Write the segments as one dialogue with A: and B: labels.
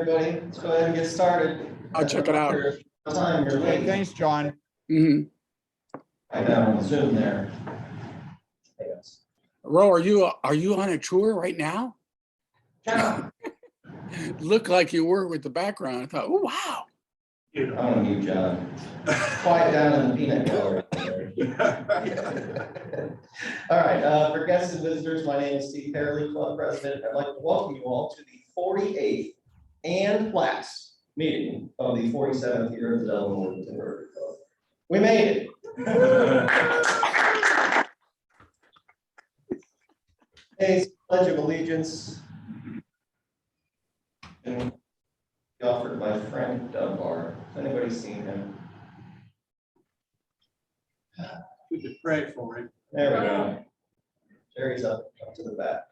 A: Everybody, let's go ahead and get started.
B: I'll check it out.
A: Time you're late.
C: Thanks, John.
A: I got on Zoom there.
B: Ro, are you on a tour right now?
A: Yeah.
B: Looked like you were with the background. I thought, oh wow.
A: I'm gonna mute John. Quiet down in the peanut gallery. All right, for guests and visitors, my name is Steve Perley, club president. I'd like to welcome you all to the 48th and last meeting of the 47th year of the Dublin Worthington Rotary Club. We made it. Today's Pledge of Allegiance. And offered by Frank Dunbar. Has anybody seen him?
C: We could pray for him.
A: There we go. Jerry's up to the back.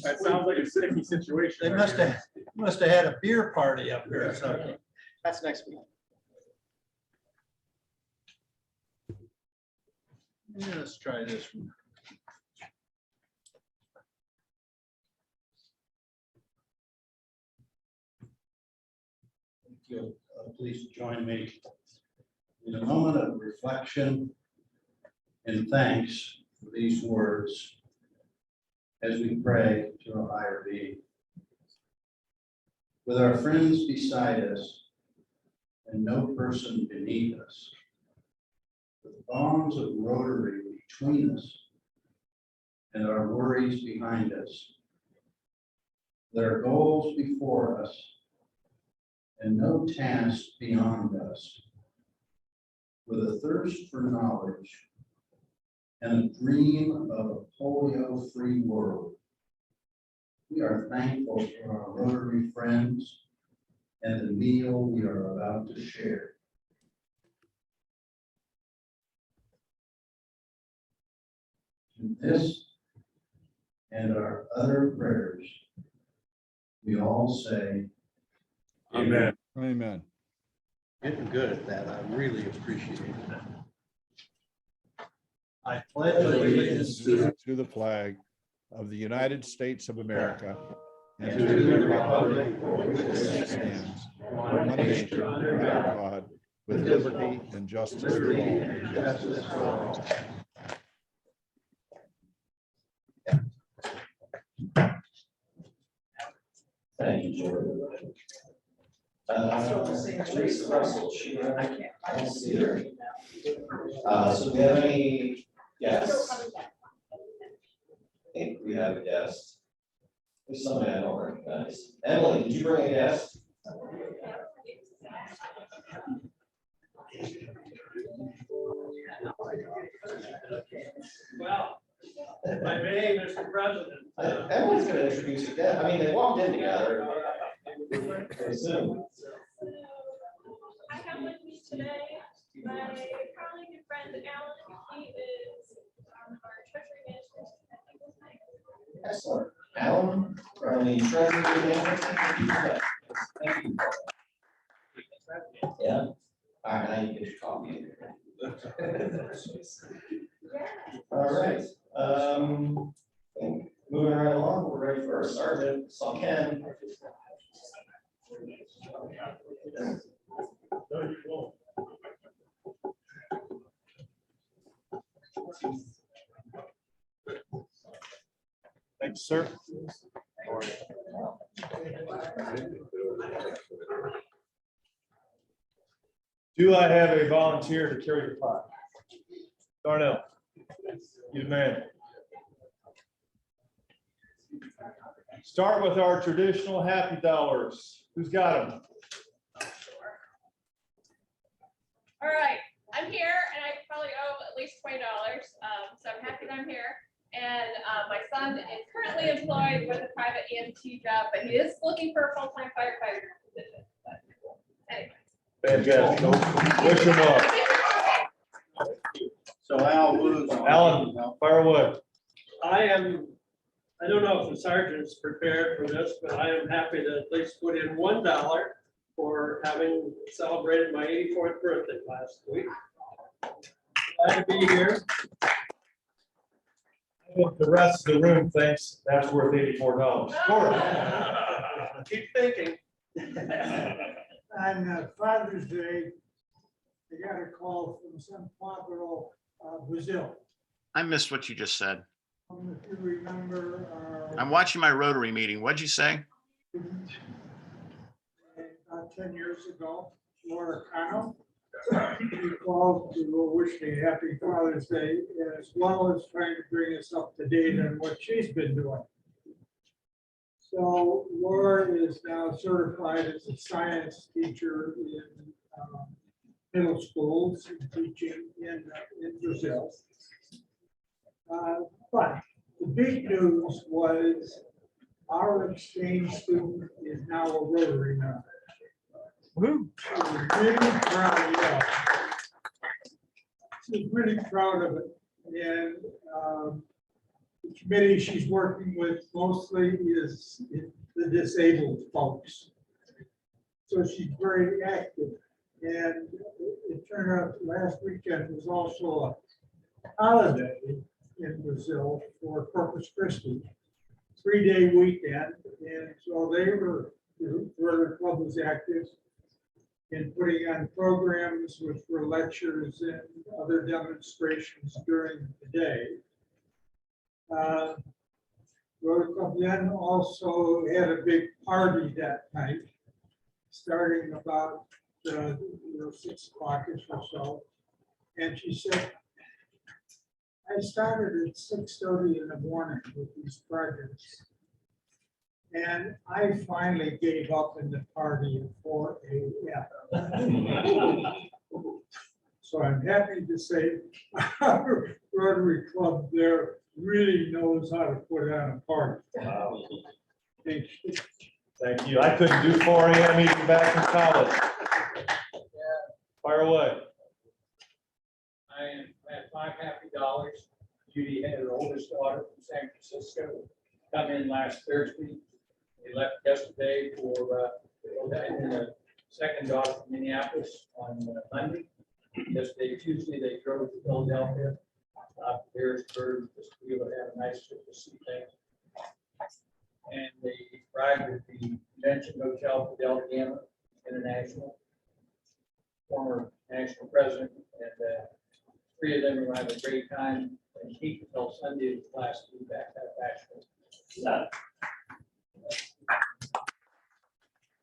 C: That sounds like a sticky situation. They must have had a beer party up here or something.
A: That's next week.
C: Yeah, let's try this one. If you'll please join me in a moment of reflection and thanks for these words as we pray to a higher being. With our friends beside us and no person beneath us, with the bonds of Rotary between us and our worries behind us, with our goals before us and no task beyond us, with a thirst for knowledge and a dream of a polio-free world, we are thankful for our Rotary friends and the meal we are about to share. To this and our other prayers, we all say, Amen.
D: Amen.
C: Getting good at that. I really appreciate that. I pledge allegiance
D: To the flag of the United States of America and
C: to the republic
D: for which it stands, one nation under God, with liberty and justice for all.
A: Thank you, Jordan. Teresa Russell, I don't see her. So do we have any guests? I think we have a guest. There's somebody I don't recognize. Emily, did you bring a guest?
E: Well, my name, Mr. President.
A: Emily's going to introduce you. I mean, they walked in together. I assume.
F: I have with me today my colleague and friend Alan. He is our treasury manager.
A: Excellent. Alan, from the treasury management. Thank you. Yeah. All right, now you get your coffee. All right. Moving right along, we're ready for our sergeant. So Ken.
D: Thanks, sir.
G: Do I have a volunteer to carry the pot? Darnell, you the man. Start with our traditional happy dollars. Who's got them?
F: All right, I'm here and I probably owe at least $20. So I'm happy that I'm here. And my son is currently employed with a private EMT job, but he is looking for a full-time firefighter position. But anyway.
G: Fantastic. Wish him luck.
C: So
G: Alan, fire away.
E: I don't know if the sergeant's prepared for this, but I am happy to at least put in $1 for having celebrated my 84th birthday last week. Glad to be here.
G: The rest of the room thinks that's worth $84.
E: Keep thinking.
H: On Father's Day, I got a call from San Pablo, Brazil.
I: I missed what you just said.
H: If you remember,
I: I'm watching my Rotary meeting. What'd you say?
H: about 10 years ago, Laura Cano, she called to wish me happy Father's Day, as well as trying to bring us up to date on what she's been doing. So Laura is now certified as a science teacher in middle schools, teaching in Brazil. But the big news was our exchange student is now a Rotary member. We're really proud, yeah. She's really proud of it. And the committee she's working with mostly is the disabled folks. So she's very active. And it turned out last weekend was also a holiday in Brazil for Corpus Christi, 3-day weekend. And so the Rotary Club was active in putting on programs, which were lectures and other demonstrations during the day. Rotary Club then also had a big party that night, starting about 6 o'clock-ish or so. And she said, I started at 6:30 in the morning with these projects. And I finally gave up in the party at 4 a.m. So I'm happy to say our Rotary Club there really knows how to put on a party. Thank you.
G: Thank you. I couldn't do 4 a.m. even back in college. Fire away.
J: I have $5 happy. Judy had her oldest daughter from San Francisco come in last Thursday. They left yesterday for and the second daughter from Minneapolis on Monday. Yesterday, Tuesday, they drove to Philadelphia, to Harrisburg, just to be able to have a nice trip to see things. And they arrived at the Convention Hotel for Del Gamma International, former national president, and 3 of them were having a great time. And keep until Sunday last week back actually.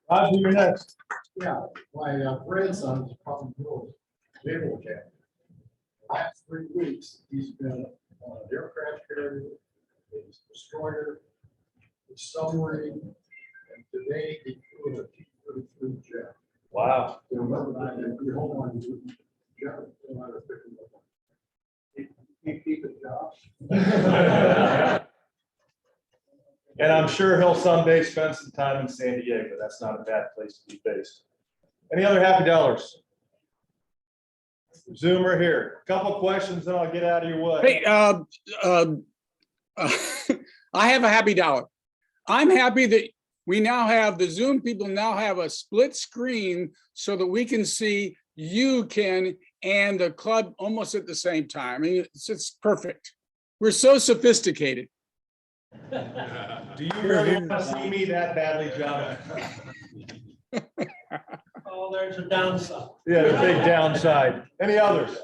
G: Roger, you're next.
K: Yeah, my grandson is probably naval captain. Last 3 weeks, he's been on an aircraft carrier, a destroyer, a submarine, and today he flew a T-33 jet.
G: Wow.
K: So remember that, and we hold on to jet, no matter if it's keep it jobs.
G: And I'm sure he'll someday spend some time in San Diego. That's not a bad place to be based. Any other happy dollars? Zoomer here. Couple questions, then I'll get out of your way.
B: Hey, I have a happy dollar. I'm happy that we now have, the Zoom people now have a split screen so that we can see you, Ken, and the club almost at the same time. I mean, it's perfect. We're so sophisticated.
G: Do you really want to see me that badly, John?
E: Oh, there's a downside.
G: Yeah, the big downside. Any others?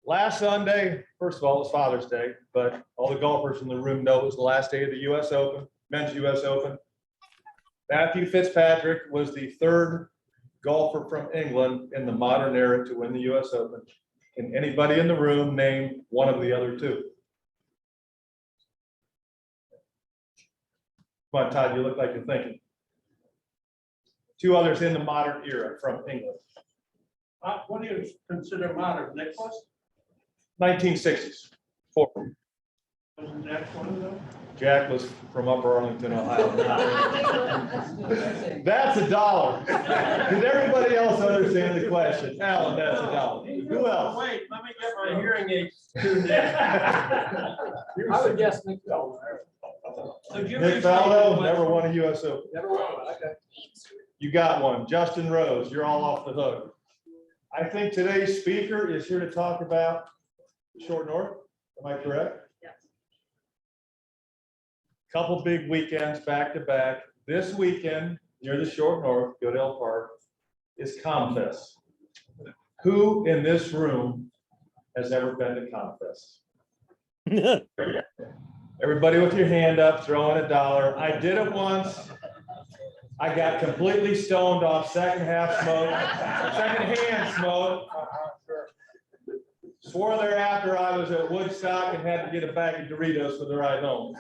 G: Last Sunday, first of all, it's Father's Day, but all the golfers in the room know it was the last day of the US Open, men's US Open. Matthew Fitzpatrick was the 3rd golfer from England in the modern era to win the US Open. Can anybody in the room name one of the other 2? Come on, Todd, you look like you're thinking. 2 others in the modern era from England.
E: What do you consider modern, Nicholas?
G: 1960s. 4.
E: Wasn't that one of them?
G: Jack was from Upper Arlington, Ohio. That's $1. Did everybody else understand the question? Alan, that's $1. Who else?
E: Wait, let me get my hearing aids tuned in. I would guess Nick Faldo.
G: Nick Faldo never won a US Open.
E: Never won, okay.
G: You got one. Justin Rose, you're all off the hook. I think today's speaker is here to talk about Short North. Am I correct?
F: Yes.
G: Couple big weekends back to back. This weekend near the Short North, Goodell Park, is Comfest. Who in this room has ever been to Comfest? Everybody with your hand up, throwing $1. I did it once. I got completely stoned off secondhand smoke. Swore thereafter I was at Woodstock and had to get a bag of Doritos for the ride home.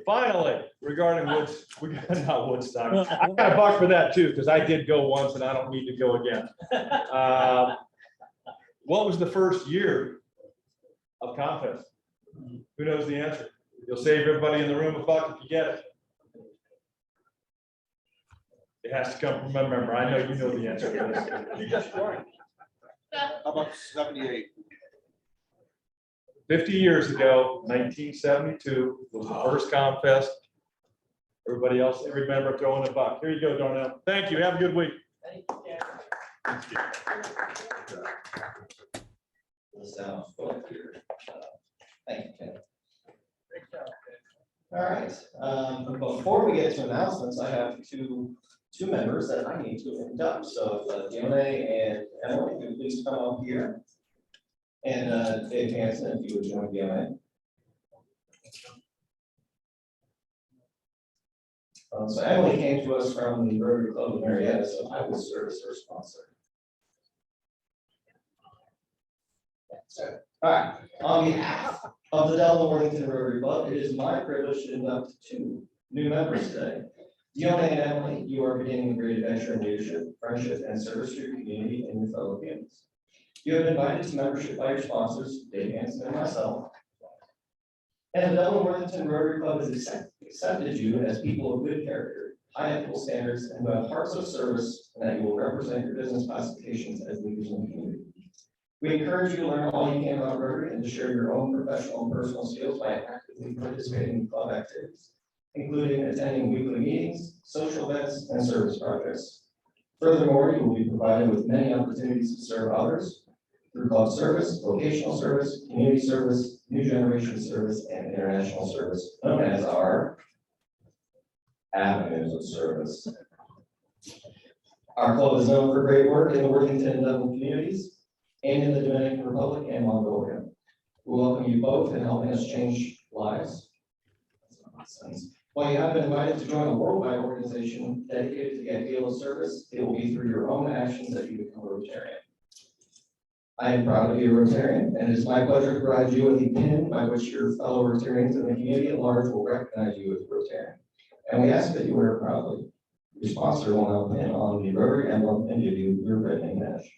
G: Finally, regarding not Woodstock, I got a buck for that too, because I did go once and I don't need to go again. What was the first year of Comfest? Who knows the answer? You'll save everybody in the room a buck if you get it. It has to come from a member. I know you know the answer to this.
J: You just joined.
F: Seth,
D: How about 78?
G: 50 years ago, 1972 was the first Comfest. Everybody else, every member throwing a buck. Here you go, Darnell. Thank you. Have a good week.
A: This down here. Thank you, Ken. All right, before we get to announcements, I have two members that I need to induct. So Dione and Emily, could you please come up here. And Dave Hansen, if you would join Dione. So Emily came to us from the Rotary Club of Marietta, so I will serve as her sponsor. All right, on behalf of the Dublin Worthington Rotary Club, it is my privilege to induct two new members today. Dione and Emily, you are beginning a great adventure in leadership, friendship, and service to your community and your fellow families. You have been invited to membership by your sponsors, Dave Hansen and myself. And the Dublin Worthington Rotary Club has accepted you as people of good character, high ethical standards, and who have hearts of service, and that you will represent your business classifications as leaders in the community. We encourage you to learn all you can about Rotary and to share your own professional and personal skills by actively participating in club activities, including attending weekly meetings, social events, and service projects. Furthermore, you will be provided with many opportunities to serve others through club service, vocational service, community service, new generation service, and international service, known as our avenues of service. Our club is known for great work in the Worthington and Dublin communities, and in the Dominican Republic and Mongolia. We welcome you both in helping us change lives. While you have been invited to join a worldwide organization dedicated to the ideal of service, it will be through your own actions that you become a Rotarian. I am proud to be a Rotarian, and it is my pleasure to provide you with a pin by which your fellow Rotarians in the community at large will recognize you as a Rotarian. And we ask that you wear it proudly. Your sponsor will now pin on the Rotary emblem and give you your red name badge.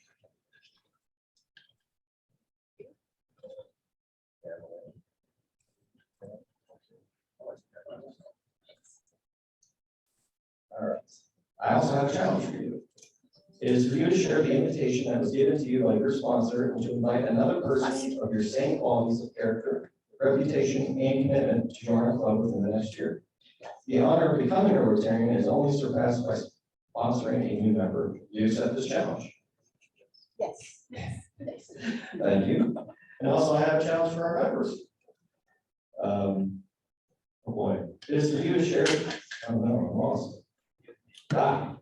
A: All right. I also have a challenge for you. It is for you to share the invitation that was given to you by your sponsor and to invite another person of your same qualities of character, reputation, and commitment to join our club within the next year. The honor of becoming a Rotarian is only surpassed by sponsoring a new member. Do you accept this challenge?
F: yes.
A: Thank you. And also I have a challenge for our members. Oh boy. It is for you to share. Oh no, I'm lost.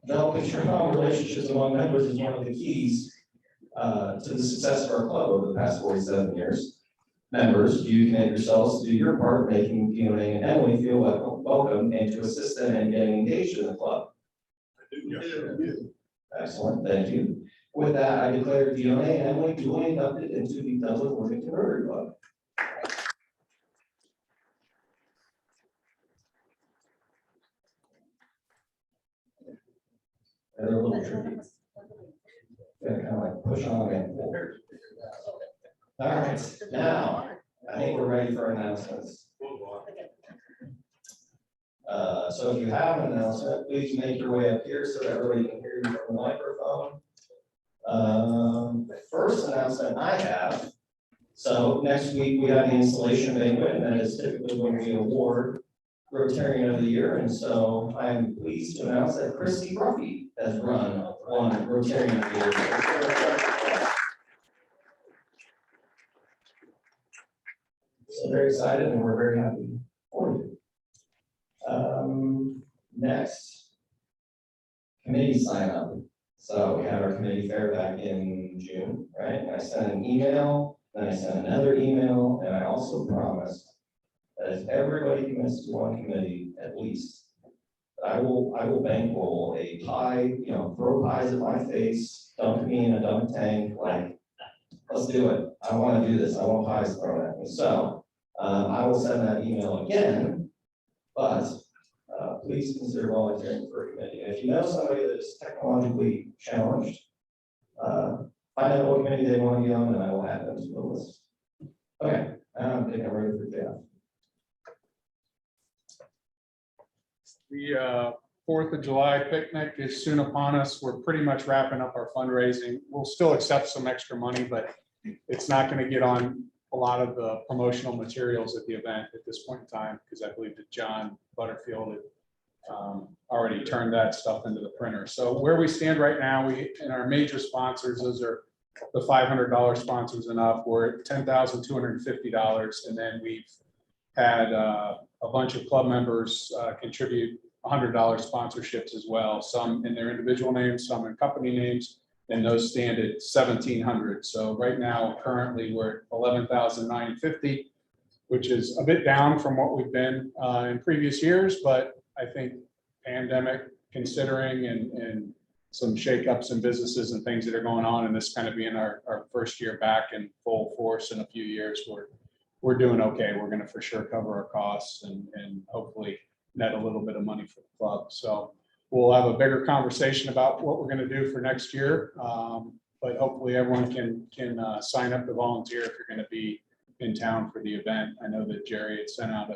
A: Developing strong relationships among members is one of the keys to the success of our club over the past 47 years. Members, you commit yourselves to do your part, making Dione and Emily feel welcome and to assist them in getting engaged in the club. Excellent, thank you. With that, I declare Dione and Emily duly inducted into the Dublin Worthington Rotary Club. They're a little tricky. Gotta kind of like push on and pull. All right, now, I think we're ready for announcements. So if you have an announcement, please make your way up here so that everybody can hear you from the microphone. The first announcement I have, so next week we have the installation banquet, and that is typically when we award Rotarian of the Year, and so I'm pleased to announce that Christy Bruffy has won Rotarian of the Year. So very excited, and we're very happy for you. Next, committee sign up. So we had our committee fair back in June, right? And I sent an email, then I sent another email, and I also promised that if everybody commits to one committee at least, I will bankroll a pie, throw pies at my face, dump me in a dump tank, like, let's do it. I want to do this. I want pies thrown at me. So I will send that email again, but please consider volunteering for a committee. And if you know somebody that is technologically challenged, find out what committee they want to be on, and I will add them to the list. Okay, I think I'm ready for Jeff.
L: The 4th of July picnic is soon upon us. We're pretty much wrapping up our fundraising. We'll still accept some extra money, but it's not going to get on a lot of the promotional materials at the event at this point in time, because I believe that John Butterfield had already turned that stuff into the printer. So where we stand right now, in our major sponsors, those are the $500 sponsors and up. We're at $10,250, and then we've had a bunch of club members contribute $100 sponsorships as well, some in their individual names, some in company names, and those stand at $1,700. So right now, currently, we're at $11,950, which is a bit down from what we've been in previous years, but I think pandemic considering and some shakeups in businesses and things that are going on, and this kind of being our first year back in full force in a few years, we're doing okay. We're going to for sure cover our costs and hopefully net a little bit of money for the club. So we'll have a bigger conversation about what we're going to do for next year. But hopefully everyone can sign up to volunteer if you're going to be in town for the event. I know that Jerry had sent out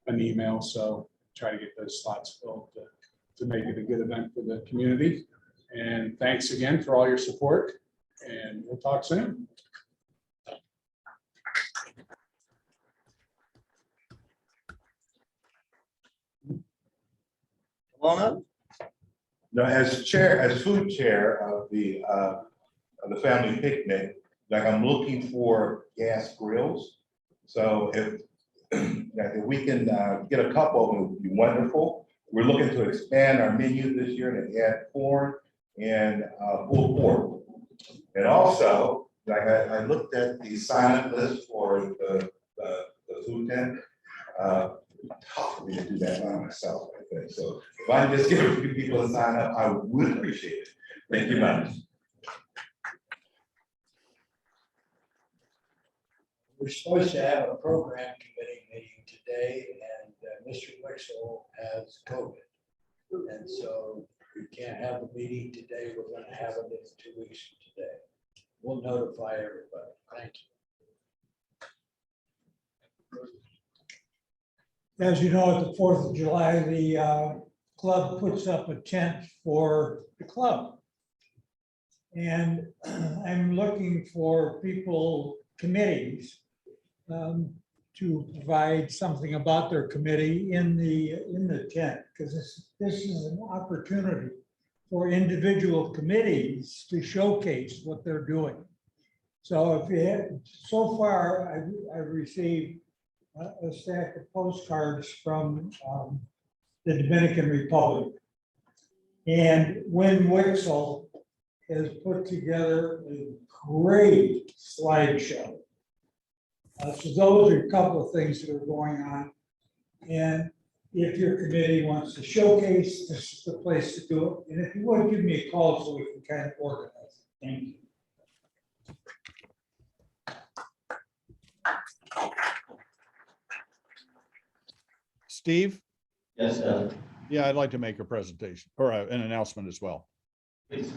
L: an email, so try to get those slots filled to make it a good event for the community. And thanks again for all your support, and we'll talk soon.
A: Come on up.
M: Now, as food chair of the family picnic, like I'm looking for gas grills. So if we can get a couple of them, it would be wonderful. We're looking to expand our menu this year and add corn and pulled pork. And also, like I looked at the sign-up list for the food tent. Tough for me to do that by myself, I think. So if I can just get a few people to sign up, I would appreciate it. Thank you much.
K: We're supposed to have a program committee meeting today, and Mr. Wixel has COVID. And so we can't have the meeting today. We're going to have it in 2 weeks from today. We'll notify everybody. Thank you.
H: As you know, at the 4th of July, the club puts up a tent for the club. And I'm looking for people, committees, to provide something about their committee in the tent, because this is an opportunity for individual committees to showcase what they're doing. So if you had, so far, I've received a stack of postcards from the Dominican Republic. And Win Wixel has put together a great slideshow. So those are a couple of things that are going on. And if your committee wants to showcase, this is the place to do it. And if you would, give me a call so we can kind of organize it. Thank you.
D: Steve?
A: Yes, Doug.
D: Yeah, I'd like to make a presentation or an announcement as well.
A: Please.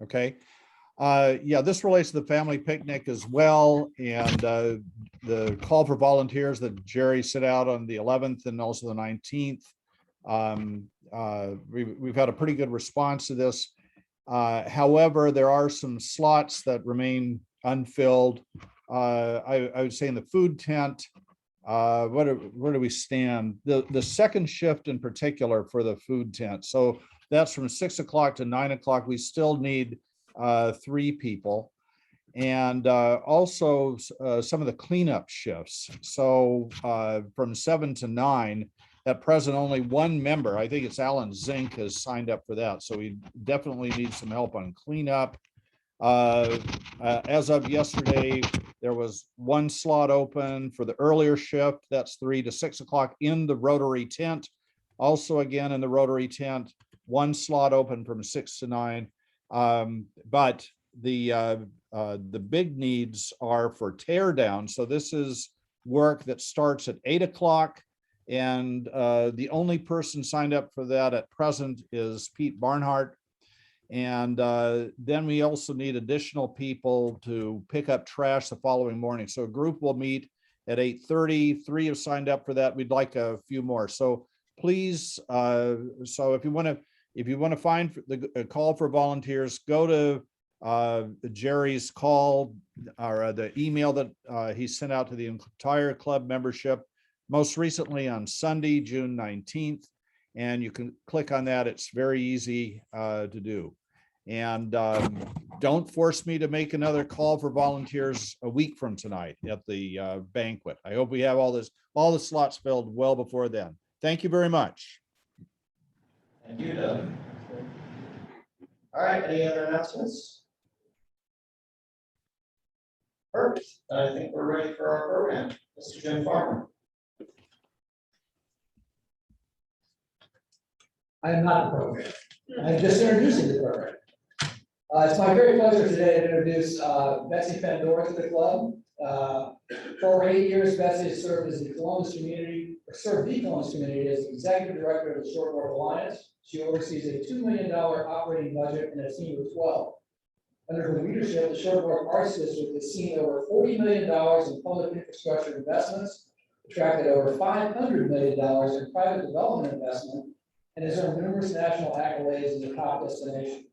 D: Okay. Yeah, this relates to the family picnic as well. And the call for volunteers that Jerry set out on the 11th and also the 19th. We've had a pretty good response to this. However, there are some slots that remain unfilled. I would say in the food tent, where do we stand? The second shift in particular for the food tent. So that's from 6 o'clock to 9 o'clock. We still need 3 people. And also some of the cleanup shifts. So from 7 to 9, at present, only one member, I think it's Alan Zink, has signed up for that. So we definitely need some help on cleanup. As of yesterday, there was 1 slot open for the earlier shift. That's 3 to 6 o'clock in the Rotary tent. Also, again, in the Rotary tent, 1 slot open from 6 to 9. But the big needs are for tear down. So this is work that starts at 8 o'clock. And the only person signed up for that at present is Pete Barnhart. And then we also need additional people to pick up trash the following morning. So a group will meet at 8:30. 3 have signed up for that. We'd like a few more. So please, so if you want to find the call for volunteers, go to Jerry's call or the email that he sent out to the entire club membership, most recently on Sunday, June 19th. And you can click on that. It's very easy to do. And don't force me to make another call for volunteers a week from tonight at the banquet. I hope we have all the slots filled well before then. Thank you very much.
A: Thank you, Doug. All right, any other announcements? Perfect. I think we're ready for our program. Mr. Jim Farmer.
N: I am not the program. I'm just introducing the program. It's my great pleasure today to introduce Betsy Pandora to the club. For over 8 years, Betsy has served as the Columbus community, or served the Columbus community as the executive director of the Short North Alliance. She oversees a $2 million operating budget and a team of 12. Under her leadership, the Short North Arts District has seen over $40 million in public infrastructure investments, attracted over $500 million in private development investment, and has earned numerous national accolades as a top destination.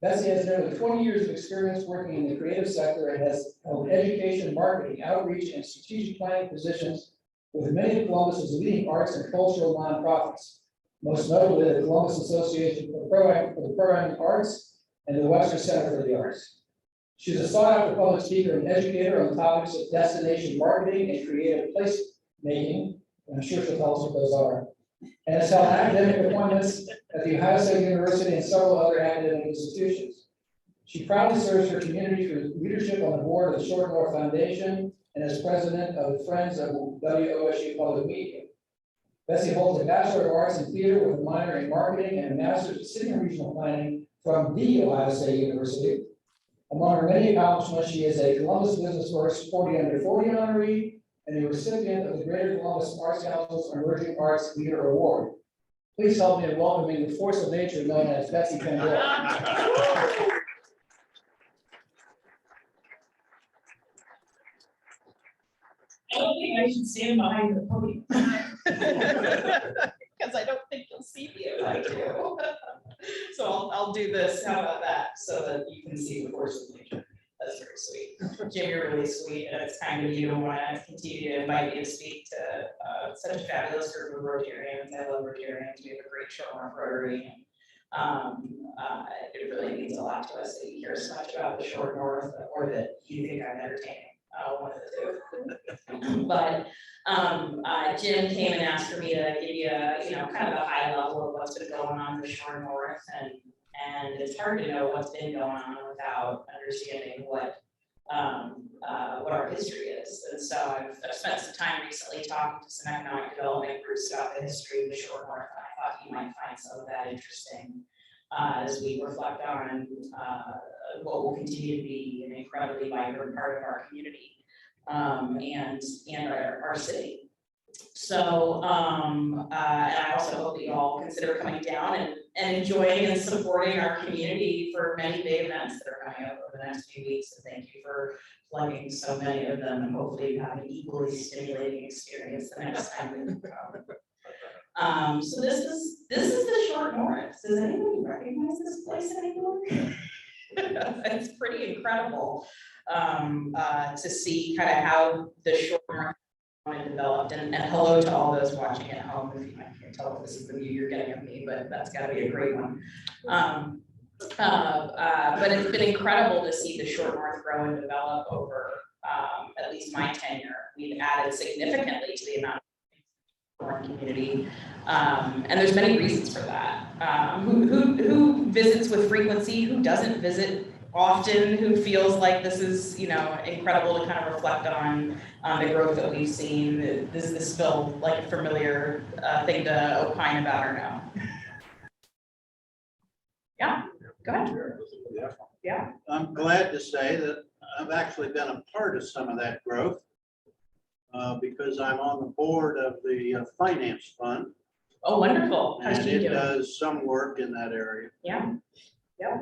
N: Betsy has nearly 20 years of experience working in the creative sector and has held education, marketing, outreach, and strategic planning positions with many of Columbus's leading arts and cultural nonprofits, most notably the Columbus Association for the Programming Arts and the Webster Center for the Arts. She's a sought-after public speaker and educator on topics of destination marketing and creative placemaking, and I'm sure she'll tell us what those are, and has held academic appointments at the Ohio State University and several other academic institutions. She proudly serves her community through leadership on the board of the Short North Foundation and as president of the Friends of WOSU Public Media. Betsy holds a Bachelor of Arts in Theater with a minor in Marketing and a Master's in City and Regional Planning from the Ohio State University. Among her many accomplishments, she is a Columbus Business First 40 Under 40 honoree and a recipient of the Greater Columbus Arts Council's Emerging Arts Leader Award. Please help me in welcoming the force of nature known as Betsy Pandora.
F: I don't think I should stand behind the podium. Because I don't think you'll see me if I do. So I'll do this, how about that, so that you can see the force of nature. That's very sweet. Jim, you're really sweet, and it's kind of you. I want to continue to invite you to speak to such a fabulous group of Rotarians. I love Rotarians. We have a great Short North Rotary. It really means a lot to us that you care so much about the Short North, or that you think I'm entertaining. One of the two. But Jim came and asked for me to give you kind of a high level of what's been going on in the Short North, and it's hard to know what's been going on without understanding what our history is. And so I've spent some time recently talking to some economic development groups about the history of the Short North, and I thought you might find some of that interesting as we reflect on what will continue to be an incredibly vibrant part of our community and our city. So and I also hope that you all consider coming down and enjoying and supporting our community for many big events that are coming up over the next few weeks. And thank you for plugging so many of them, and hopefully you have an equally stimulating experience the next time that you come. So this is the Short North. Does anybody recognize this place anymore? It's pretty incredible to see kind of how the Short North
O: and developed, and hello to all those watching at home. If you, I can't tell if this is the view you're getting of me, but that's got to be a great one. But it's been incredible to see the Short North grow and develop over at least my tenure. We've added significantly to the amount of our community, and there's many reasons for that. Who visits with frequency? Who doesn't visit often? Who feels like this is, you know, incredible to kind of reflect on the growth that we've seen? Does this feel like a familiar thing to opine about or no? Yeah, go ahead. Yeah.
C: I'm glad to say that I've actually been a part of some of that growth because I'm on the board of the finance fund.
O: Oh, wonderful. How's
C: And
O: Jean
C: it
O: doing?
C: does some work in that area.
O: Yeah, yeah.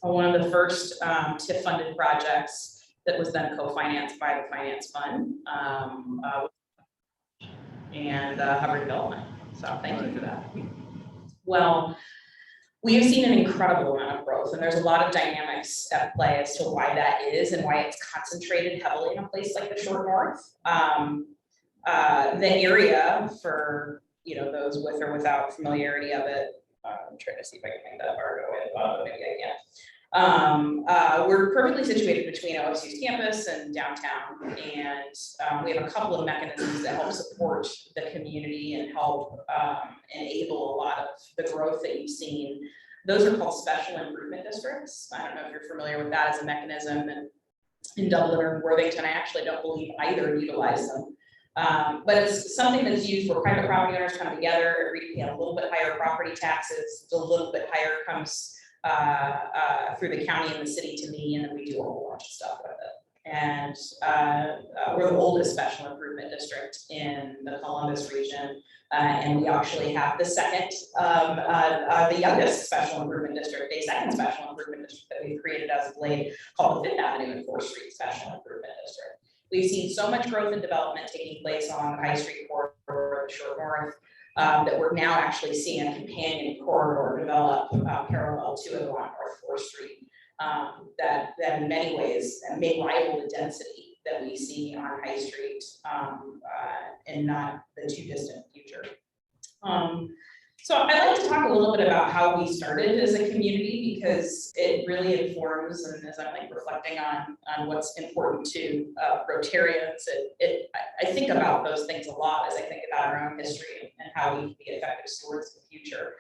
O: One of the first TIF-funded projects that was then co-financed by the finance fund and Hubbard Development. So thank you for that. Well, we have seen an incredible amount of growth, and there's a lot of dynamics at play as to why that is and why it's concentrated heavily in a place like the Short North. The area, for those with or without familiarity of it, I'm trying to see if I can make that bar go in. Maybe I can. We're perfectly situated between OSU's campus and downtown, and we have a couple of mechanisms that help support the community and help enable a lot of the growth that you've seen. Those are called special improvement districts. I don't know if you're familiar with that as a mechanism. And in Dublin or Worthington, I actually don't believe either utilize them. But it's something that's used where private property owners come together, agree to pay a little bit higher property taxes, a little bit higher comes through the county and the city to me, and then we do a whole bunch of stuff with it. And we're the oldest special improvement district in the Columbus region, and we actually have the second, the youngest special improvement district, a second special improvement district that we've created as of late, called the 5th Avenue and 4th Street Special Improvement District. We've seen so much growth and development taking place on the High Street corridor, the Short North, that we're now actually seeing a companion corridor develop parallel to it along North 4th Street. That in many ways may rival the density that we see on High Street in not the too distant future. So I'd like to talk a little bit about how we started as a community, because it really informs, and as I'm like reflecting on what's important to Rotarians, I think about those things a lot as I think about our own history and how we can be effective stewards of the future.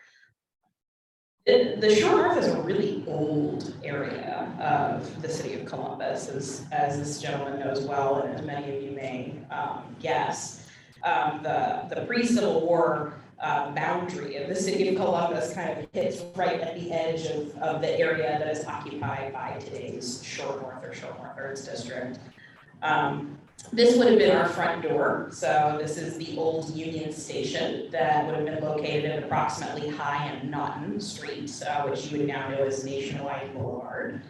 O: The Short North is a really old area of the city of Columbus, as this gentleman knows well, and as many of you may guess. The pre-Civil War boundary of the city of Columbus kind of hits right at the edge of the area that is occupied by today's Short North or Short North Arts District. This would have been our front door. So this is the old Union Station that would have been located at approximately High and Naughton Street, which you would now know as Nationwide Boulevard.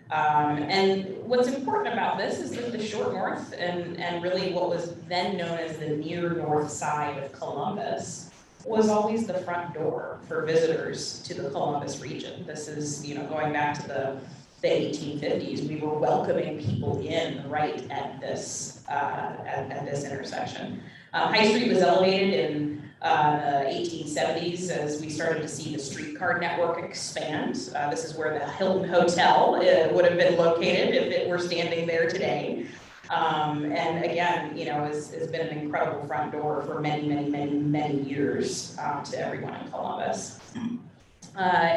O: And what's important about this is that the Short North and really what was then known as the near north side of Columbus was always the front door for visitors to the Columbus region. This is, going back to the 1850s, we were welcoming people in right at this intersection. High Street was elevated in the 1870s as we started to see the streetcar network expand. This is where the Hilton Hotel would have been located if it were standing there today. And again, has been an incredible front door for many years to everyone in Columbus.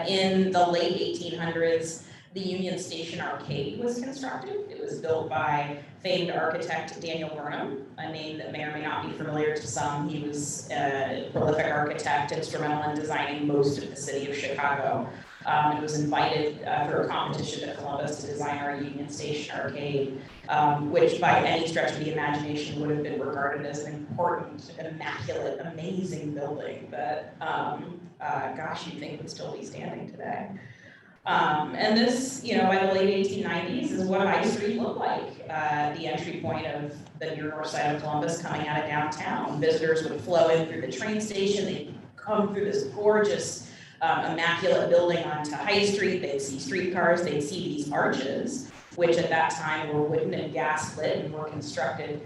O: In the late 1800s, the Union Station Arcade was constructed. It was built by famed architect Daniel Burnham, a name that may or may not be familiar to some. He was a prolific architect, instrumental in designing most of the city of Chicago. It was invited through a competition to Columbus to design our Union Station Arcade, which by any stretch of the imagination would have been regarded as an important, immaculate, amazing building that, gosh, you'd think would still be standing today. And this, by the late 1890s is what High Street looked like, the entry point of the near north side of Columbus coming out of downtown. Visitors would flow in through the train station. They'd come through this gorgeous, immaculate building onto High Street. They'd see streetcars. They'd see these arches, which at that time were wooden and gas lit and were constructed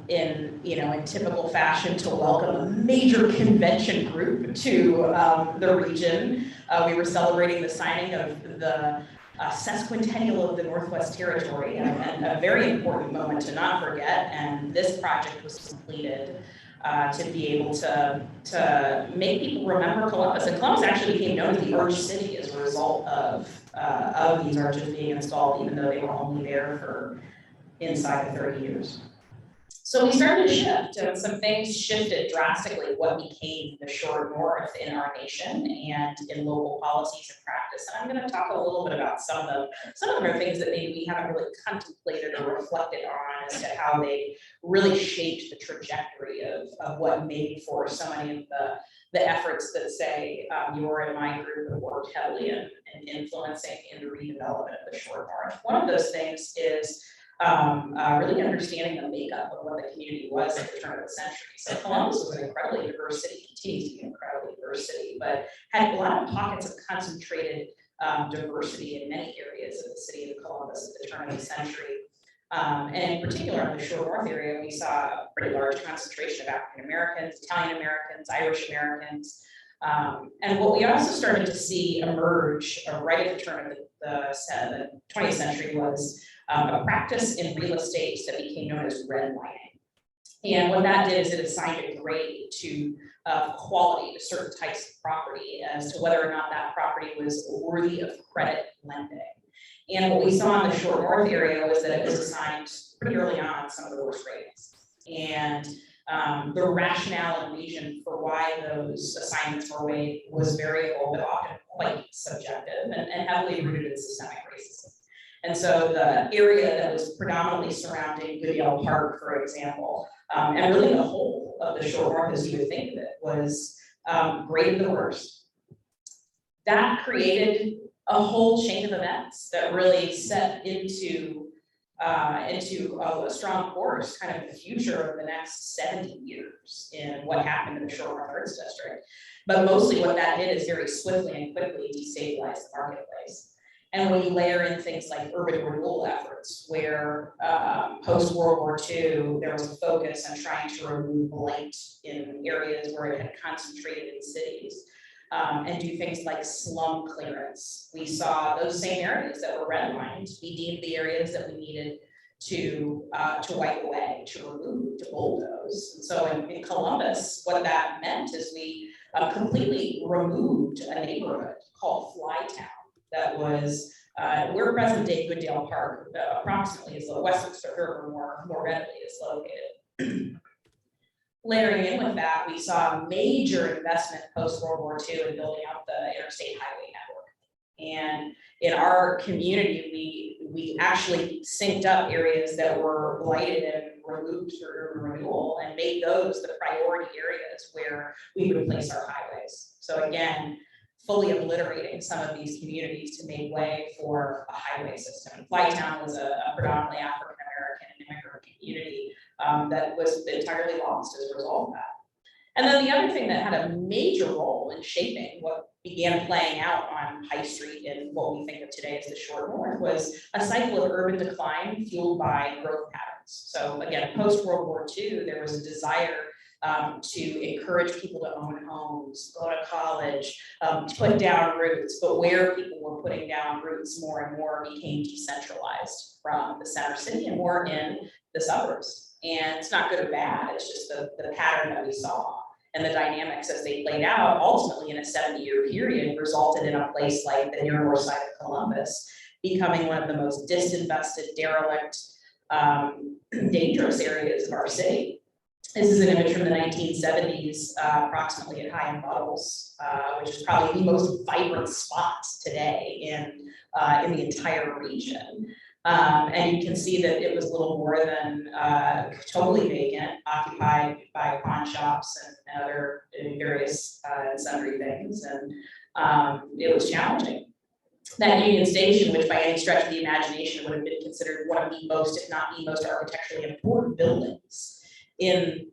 O: in typical fashion to welcome a major convention group to the region. We were celebrating the signing of the sesquicentennial of the Northwest Territory, and a very important moment to not forget. And this project was completed to be able to make people remember Columbus. And Columbus actually became known as the Arch City as a result of these arches being installed, even though they were only there for inside of 30 years. So we started to shift, and some things shifted drastically what became the short north in our nation and in local policies and practice. And I'm going to talk a little bit about some of them. Some of them are things that maybe we haven't really contemplated or reflected on as to how they really shaped the trajectory of what made for so many of the efforts that, say, you're in my group have worked heavily in influencing in the redevelopment of the short north. One of those things is really understanding the makeup of what the community was at the turn of the century. So Columbus was an incredibly diverse city, continues to be an incredibly diverse city, but had a lot of pockets of concentrated diversity in many areas of the city of Columbus at the turn of the century. And in particular, in the short north area, we saw a pretty large concentration of African Americans, Italian Americans, Irish Americans. And what we also started to see emerge right at the turn of the 20th century was a practice in real estate that became known as redlining. And what that did is it assigned a grade to quality to certain types of property as to whether or not that property was worthy of credit lending. And what we saw in the short north area was that it was assigned pretty early on some of the worst ratings. And the rationale and reason for why those assignments were made was variable, but often quite subjective and heavily rooted in systemic racism. And so the area that was predominantly surrounding Goodale Park, for example, and really the whole of the short north, as you would think of it, was graded the worst. That created a whole chain of events that really set into a strong course, kind of the future of the next 70 years in what happened in the Short North Arts District. But mostly what that did is very swiftly and quickly destabilize the marketplace. And when you layer in things like urban renewal efforts, where post-World War II, there was a focus on trying to remove blight in areas where it had concentrated in cities, and do things like slum clearance. We saw those same areas that were redlined be deemed the areas that we needed to wipe away, to remove, to bulldoze. And so in Columbus, what that meant is we completely removed a neighborhood called Flytown that was where present-day Goodale Park approximately is the Westminster River more readily is located. Layering in with that, we saw major investment post-World War II in building out the interstate highway network. And in our community, we actually synced up areas that were blighted and removed through urban renewal and made those the priority areas where we would place our highways. So again, fully obliterating some of these communities to make way for a highway system. Flytown was a predominantly African-American immigrant community that was entirely lost as a result of that. And then the other thing that had a major role in shaping what began playing out on High Street in what we think of today as the Short North was a cycle of urban decline fueled by growth patterns. So again, post-World War II, there was a desire to encourage people to own homes, go to college, put down roots, but where people were putting down roots more and more became decentralized from the center city and more in the suburbs. And it's not good or bad, it's just the pattern that we saw. And the dynamics as they played out ultimately in a 70-year period resulted in a place like the near north side of Columbus becoming one of the most disinvested, derelict, dangerous areas of our city. This is an image from the 1970s, approximately at High and Buttles, which is probably the most vibrant spot today in the entire region. And you can see that it was little more than totally vacant, occupied by pawn shops and other various sundry things. And it was challenging. That Union Station, which by any stretch of the imagination would have been considered one of the most, if not the most architecturally important buildings in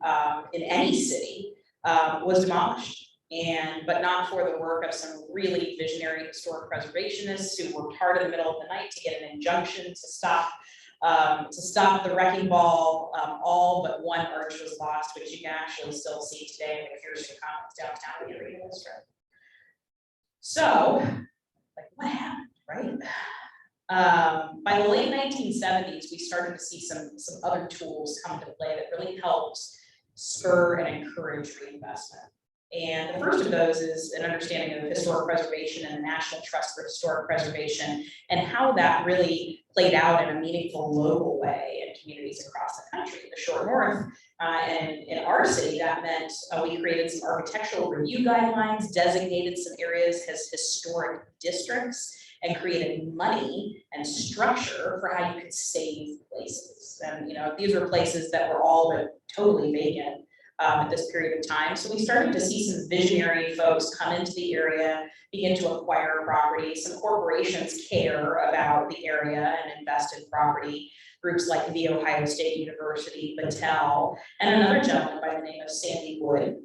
O: any city, was demolished. But not for the work of some really visionary historic preservationists who worked hard in the middle of the night to get an injunction to stop to stop the wrecking ball. All but one arch was lost, which you can actually still see today in the Pearson Commons downtown area district. So, like, what happened, right? By the late 1970s, we started to see some other tools come into play that really helped spur and encourage reinvestment. And the first of those is an understanding of historic preservation and the National Trust for Historic Preservation, and how that really played out in a meaningful local way in communities across the country, the Short North. And in our city, that meant we created some architectural review guidelines, designated some areas as historic districts, and created money and structure for how you could save places. And these were places that were all but totally vacant at this period of time. So we started to see some visionary folks come into the area, begin to acquire property. Some corporations care about the area and invest in property. Groups like the Ohio State University, Battelle, and another gentleman by the name of Sandy Wood,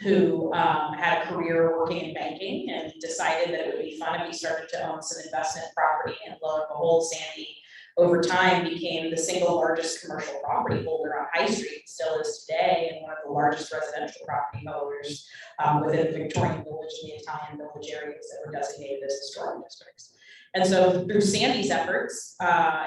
O: who had a career working in banking and decided that it would be fun if he started to own some investment property. And lo and behold, Sandy over time became the single largest commercial property holder on High Street, still is today, and one of the largest residential property owners within the Victorian Village and the Italian Village areas that were designated as historic districts. And so through Sandy's efforts,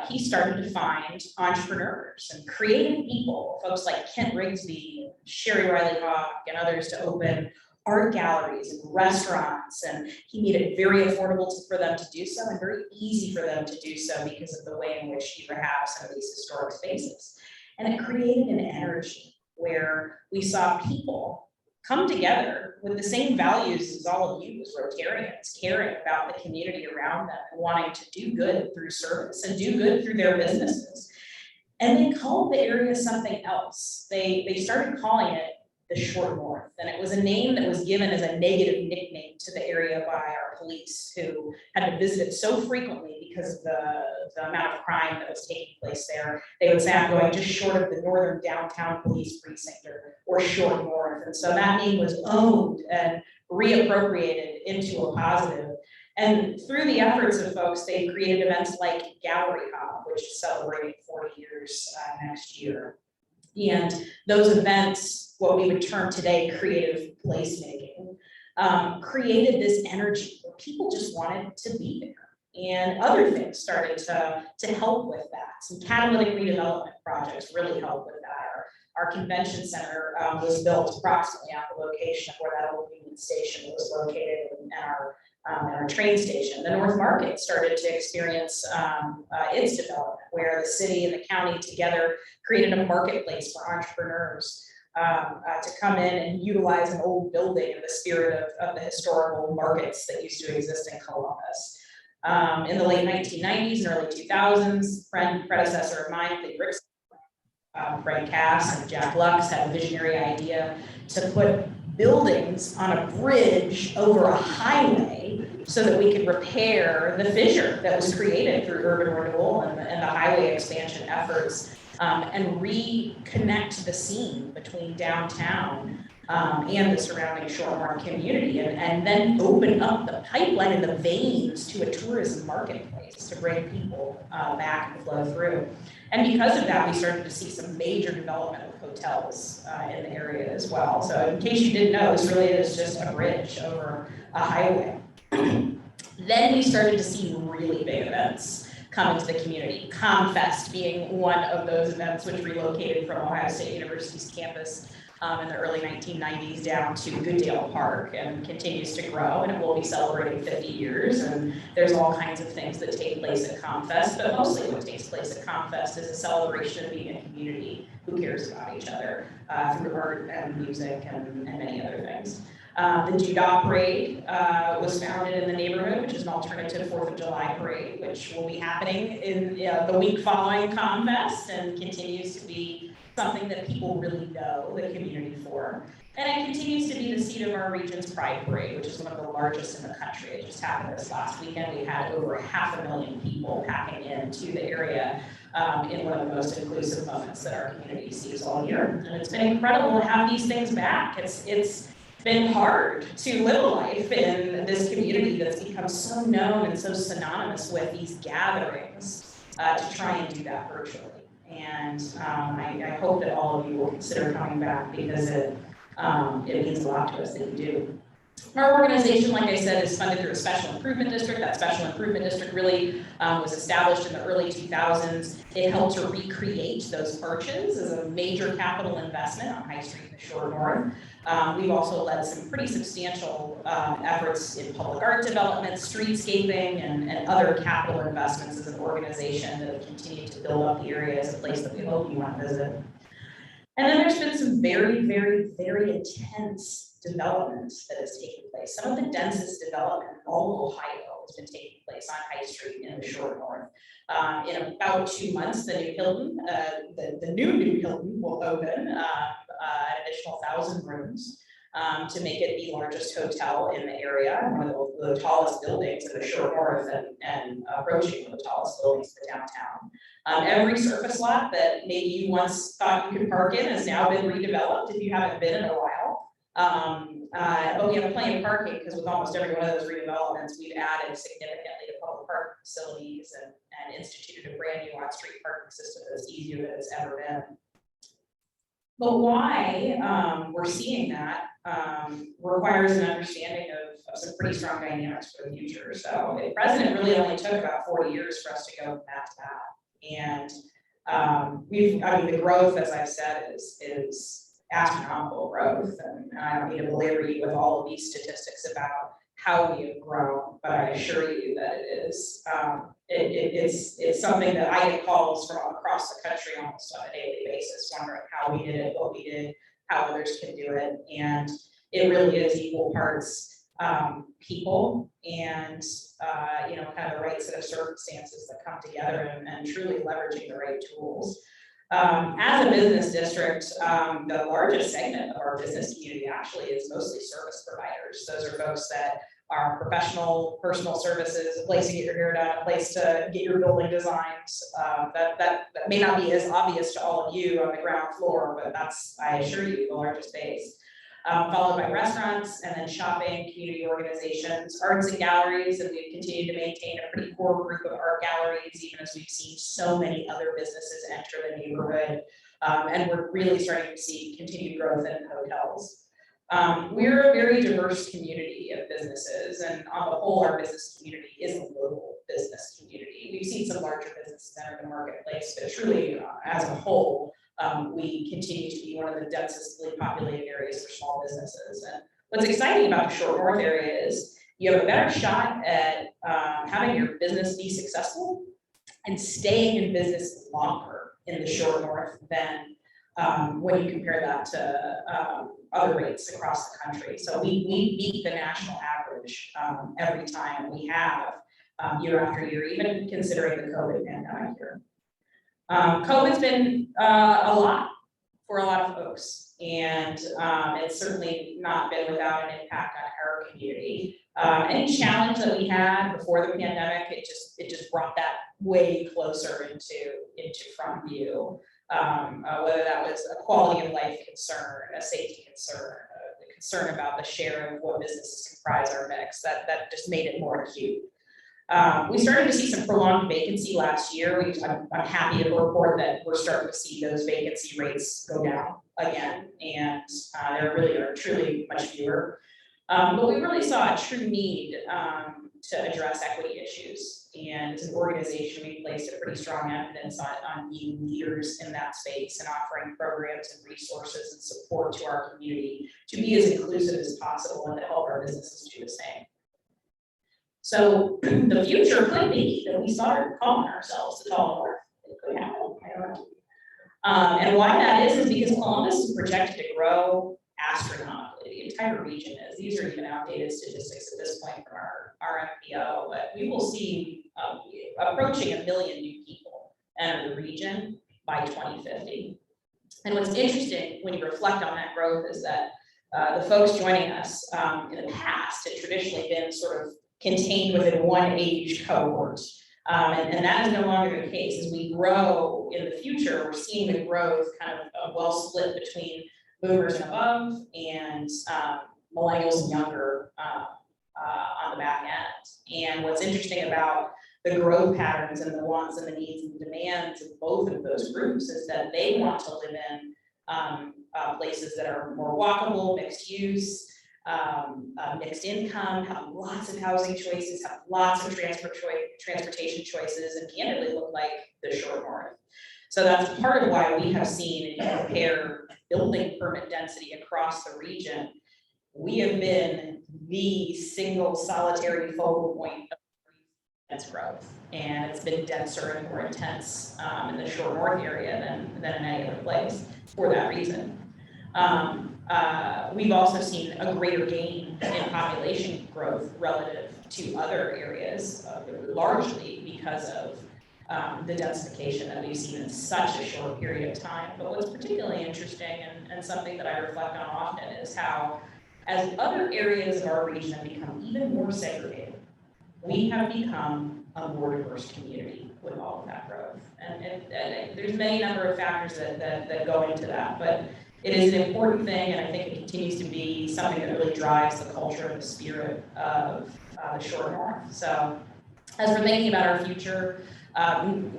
O: he started to find entrepreneurs and creative people, folks like Kent Rigsby, Sherry Riley Hawk, and others, to open art galleries and restaurants. And he made it very affordable for them to do so, and very easy for them to do so because of the way in which he rehabs some of these historic spaces. And it created an energy where we saw people come together with the same values as all of you as Rotarians, caring about the community around them and wanting to do good through service and do good through their businesses. And they called the area something else. They started calling it the Short North, and it was a name that was given as a negative nickname to the area by our police, who had to visit it so frequently because of the amount of crime that was taking place there. They would say, I'm going just short of the northern downtown police precinct, or Short North. And so that name was owned and reappropriated into a positive. And through the efforts of folks, they've created events like Gallery Hop, which is celebrating 40 years next year. And those events, what we would term today creative placemaking, created this energy where people just wanted to be there. And other things started to help with that. Some catalytic redevelopment projects really helped with that. Our convention center was built approximately at the location of where that old Union Station was located, and our train station. The North Market started to experience its development, where the city and the county together created a marketplace for entrepreneurs to come in and utilize an old building in the spirit of the historical markets that used to exist in Columbus. In the late 1990s and early 2000s, predecessor of mine, Fred Cass and Jack Lux, had a visionary idea to put buildings on a bridge over a highway so that we could repair the fissure that was created through urban renewal and the highway expansion efforts, and reconnect the scene between downtown and the surrounding Short North community, and then open up the pipeline and the veins to a tourism marketplace to bring people back and flow through. And because of that, we started to see some major development of hotels in the area as well. So in case you didn't know, this really is just a bridge over a highway. Then we started to see really big events come into the community. ComFest being one of those events, which relocated from Ohio State University's campus in the early 1990s down to Goodale Park, and continues to grow, and it will be celebrating 50 years. And there's all kinds of things that take place at ComFest, but mostly what takes place at ComFest is a celebration of being a community who cares about each other through art and music and many other things. The Judah Parade was founded in the neighborhood, which is an alternative 4th of July parade, which will be happening in the week following ComFest, and continues to be something that people really know the community for. And it continues to be the seat of our region's Pride Parade, which is one of the largest in the country. It just happened this last weekend. We had over 500,000 people packing into the area in one of the most inclusive moments that our community sees all year. And it's been incredible to have these things back. It's been hard to live a life in this community that's become so known and so synonymous with these gatherings to try and do that virtually. And I hope that all of you will consider coming back because it means a lot to us that you do. Our organization, like I said, is funded through a special improvement district. That special improvement district really was established in the early 2000s. It helped to recreate those arches as a major capital investment on High Street in the Shore North. We've also led some pretty substantial efforts in public art development, streetscaping, and other capital investments as an organization that have continued to build up the area as a place that we hope you want to visit. And then there's been some very, very, very intense development that has taken place. Some of the densest development in all of Ohio has been taking place on High Street in the Shore North. In about 2 months, the new Hilton, the new Hilton will open an additional 1,000 rooms to make it the largest hotel in the area, one of the tallest buildings in the Shore North and approaching the tallest buildings in the downtown. Every surface lot that maybe you once thought you could park in has now been redeveloped if you haven't been in a while. But we have plenty of parking because with almost every one of those redevelopments, we've added significantly to public parking facilities and instituted a brand new on-street parking system that's easier than it's ever been. But why we're seeing that requires an understanding of some pretty strong dynamics for the future. So the president really only took about 40 years for us to go from that to that. And the growth, as I've said, is astronomical growth. And I don't need to belabor you with all of these statistics about how we have grown, but I assure you that it is, it's something that I get calls from across the country almost on a daily basis, wondering how we did it, what we did, how others can do it. And it really is equal parts people and kind of the right set of circumstances that come together and truly leveraging the right tools. As a business district, the largest segment of our business community actually is mostly service providers. Those are folks that are professional, personal services, a place to get your hair done, a place to get your building designs. That may not be as obvious to all of you on the ground floor, but that's, I assure you, the largest base. Followed by restaurants and then shopping, community organizations, arts and galleries, and we've continued to maintain a pretty core group of art galleries, even as we've seen so many other businesses enter the neighborhood. And we're really starting to see continued growth in hotels. We're a very diverse community of businesses, and on the whole, our business community is a local business community. We've seen some larger businesses enter the marketplace, but truly, as a whole, we continue to be one of the densely populated areas for small businesses. And what's exciting about the Shore North area is you have a better shot at having your business be successful and staying in business longer in the Shore North than when you compare that to other rates across the country. So we beat the national average every time we have year after year, even considering the COVID pandemic here. COVID's been a lot for a lot of folks, and it's certainly not been without an impact on our community. Any challenge that we had before the pandemic, it just brought that way closer into front view. Whether that was a quality of life concern, a safety concern, a concern about the share of what businesses comprise our mix, that just made it more acute. We started to see some prolonged vacancy last year. I'm happy to report that we're starting to see those vacancy rates go down again, and there really are truly much fewer. But we really saw a true need to address equity issues. And as an organization, we placed a pretty strong emphasis on being leaders in that space and offering programs and resources and support to our community to be as inclusive as possible and to help our businesses do the same. So the future could be that we start calling ourselves the Tall North. It could happen, I don't know. And why that is because Columbus is projected to grow astronomically. The entire region is. These are even outdated statistics at this point from our MPO, but we will see approaching 1 million new people enter the region by 2050. And what's interesting when you reflect on that growth is that the folks joining us in the past had traditionally been sort of contained within one age cohort. And that is no longer the case. As we grow in the future, we're seeing the growth kind of well split between boomers and above and millennials and younger on the back end. And what's interesting about the growth patterns and the wants and the needs and the demands of both of those groups is that they want to live in places that are more walkable, mixed use, mixed income, have lots of housing choices, have lots of transportation choices, and candidly look like the short north. So that's part of why we have seen, and you compare building permit density across the region, we have been the single solitary focal point of dense growth. And it's been denser and more intense in the short north area than in any other place for that reason. We've also seen a greater gain in population growth relative to other areas, largely because of the densification that we've seen in such a short period of time. But what's particularly interesting and something that I reflect on often is how, as other areas of our region have become even more segregated, we have become a more diverse community with all of that growth. And there's many number of factors that go into that, but it is an important thing, and I think it continues to be something that really drives the culture and the spirit of the short north. So as we're thinking about our future,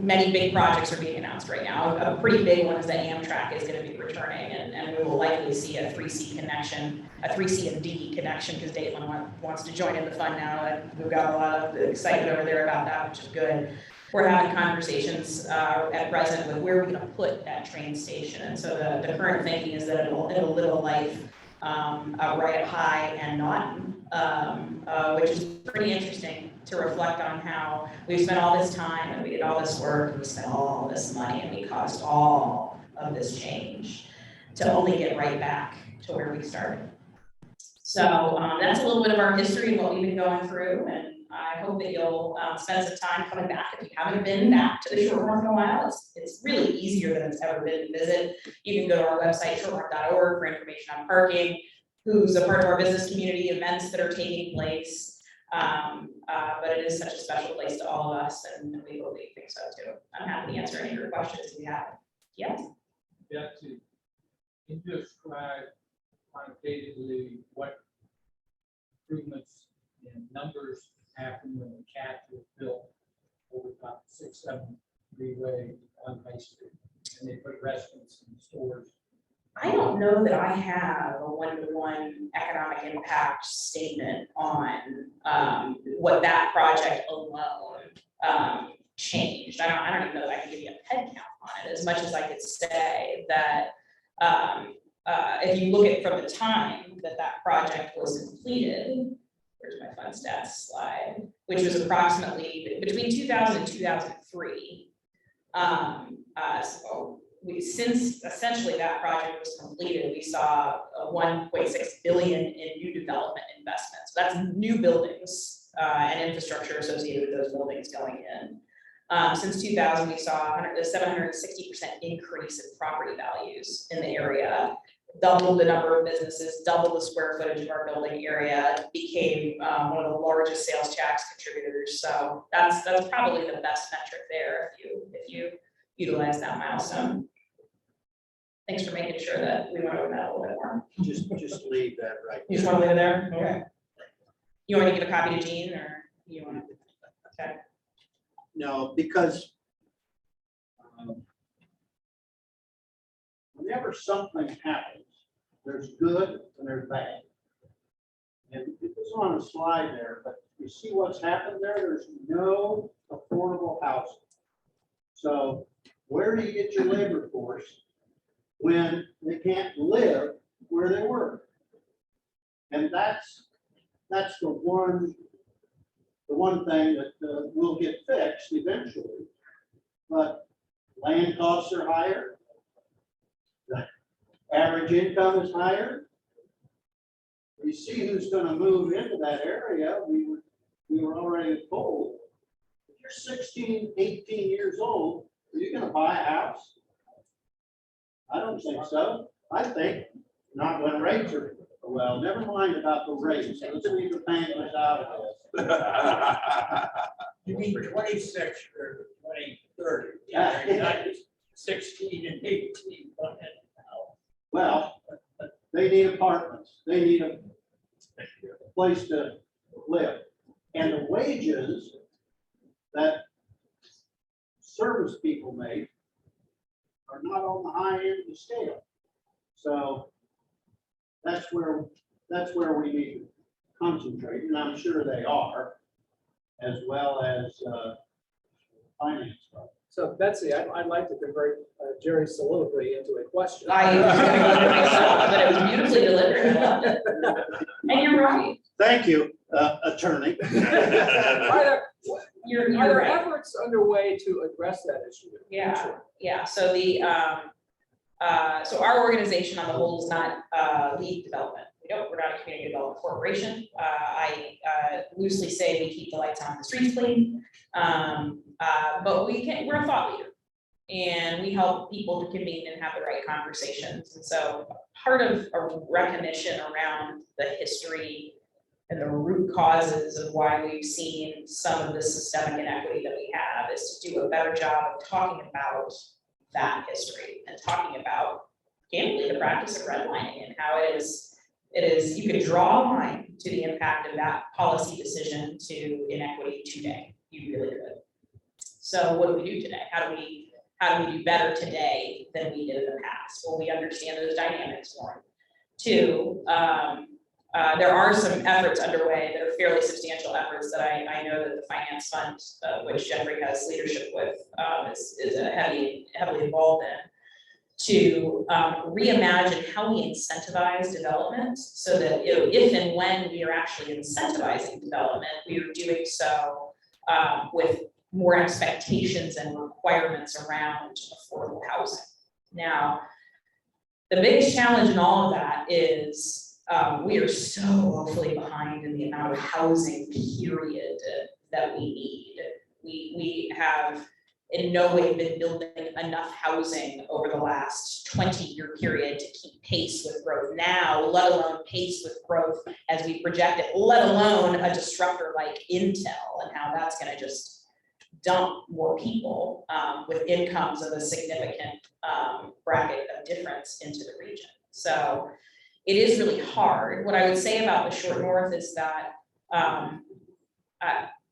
O: many big projects are being announced right now. A pretty big one is that Amtrak is going to be returning, and we will likely see a 3C connection, a 3C and D connection, because Dayton wants to join in the fun now, and we've got a lot of excitement over there about that, which is good. We're having conversations at present with where we're going to put that train station, and so the current thinking is that it'll live a life right at High and Naughton, which is pretty interesting to reflect on how we've spent all this time and we did all this work and we spent all this money and we caused all of this change to only get right back to where we started. So that's a little bit of our history and what we've been going through, and I hope that you'll spend some time coming back. If you haven't been back to the short north in a while, it's really easier than it's ever been to visit. You can go to our website, shortnorth.org, for information on parking, who's a part of our business community, events that are taking place. But it is such a special place to all of us, and we hope that you think so too. I'm happy to answer any of your questions if you have. Yes?
J: Betsy, can you describe quantitatively what improvements in numbers happened when the CAT was built over about 6-7 freeway on High Street, and they put restaurants and stores?
O: I don't know that I have a one-to-one economic impact statement on what that project alone changed. I don't even know that I can give you a head count on it, as much as I could say that if you look at from the time that that project was completed, where's my fun stats slide, which was approximately between 2000 and 2003. So since essentially that project was completed, we saw a 1.6 billion in new development investments. So that's new buildings and infrastructure associated with those buildings going in. Since 2000, we saw a 760% increase in property values in the area, doubled the number of businesses, doubled the square footage of our building area, became one of the largest sales tax contributors. So that's probably the best metric there if you utilize that milestone. Thanks for making sure that we went over that a little bit more.
C: Just leave that right.
O: You just want to leave it there? Okay. You want to give a copy to Jean, or you want to? Okay.
C: No, because whenever something happens, there's good and there's bad. And it was on a slide there, but you see what's happened there? There's no affordable housing. So where do you get your labor force when they can't live where they work? And that's the one thing that will get fixed eventually. But land costs are higher. The average income is higher. You see who's going to move into that area. We were already told, if you're 16, 18 years old, are you going to buy a house? I don't think so. I think not when rates are, well, never mind about the rates. Let's leave the families out of this.
J: You mean 26 or 2030? Yeah, not 16 and 18.
C: Well, they need apartments. They need a place to live. And the wages that service people make are not on the high end of the scale. So that's where we need to concentrate, and I'm sure they are, as well as finance.
E: So Betsy, I'd like to convert Jerry's soliloquy into a question.
O: I was gonna go there myself, but it was beautifully delivered. I loved it. And you're right.
C: Thank you, attorney.
E: Are there
O: You're right.
E: efforts underway to address that issue?
O: Yeah, yeah, so so our organization on the whole is not lead development. We're not a community development corporation. I loosely say we keep the lights on, the streets clean. But we're a thought leader. And we help people to convene and have the right conversations. And so part of a recognition around the history and the root causes of why we've seen some of the systemic inequity that we have is to do a better job of talking about that history and talking about, candidly, the practice of redlining and how it is, you can draw a line to the impact of that policy decision to inequity today. You really could. So what do we do today? How do we do better today than we did in the past? Well, we understand those dynamics more. Two, there are some efforts underway that are fairly substantial efforts that I know that the finance fund, which Jeffrey has leadership with, is heavily involved in, to reimagine how we incentivize development so that if and when we are actually incentivizing development, we are doing so with more expectations and requirements around affordable housing. Now, the biggest challenge in all of that is we are so woefully behind in the amount of housing period that we need. We have in no way been building enough housing over the last 20-year period to keep pace with growth now, let alone pace with growth as we project it, let alone a disruptor like Intel and how that's going to just dump more people with incomes of a significant bracket of difference into the region. So it is really hard. What I would say about the short north is that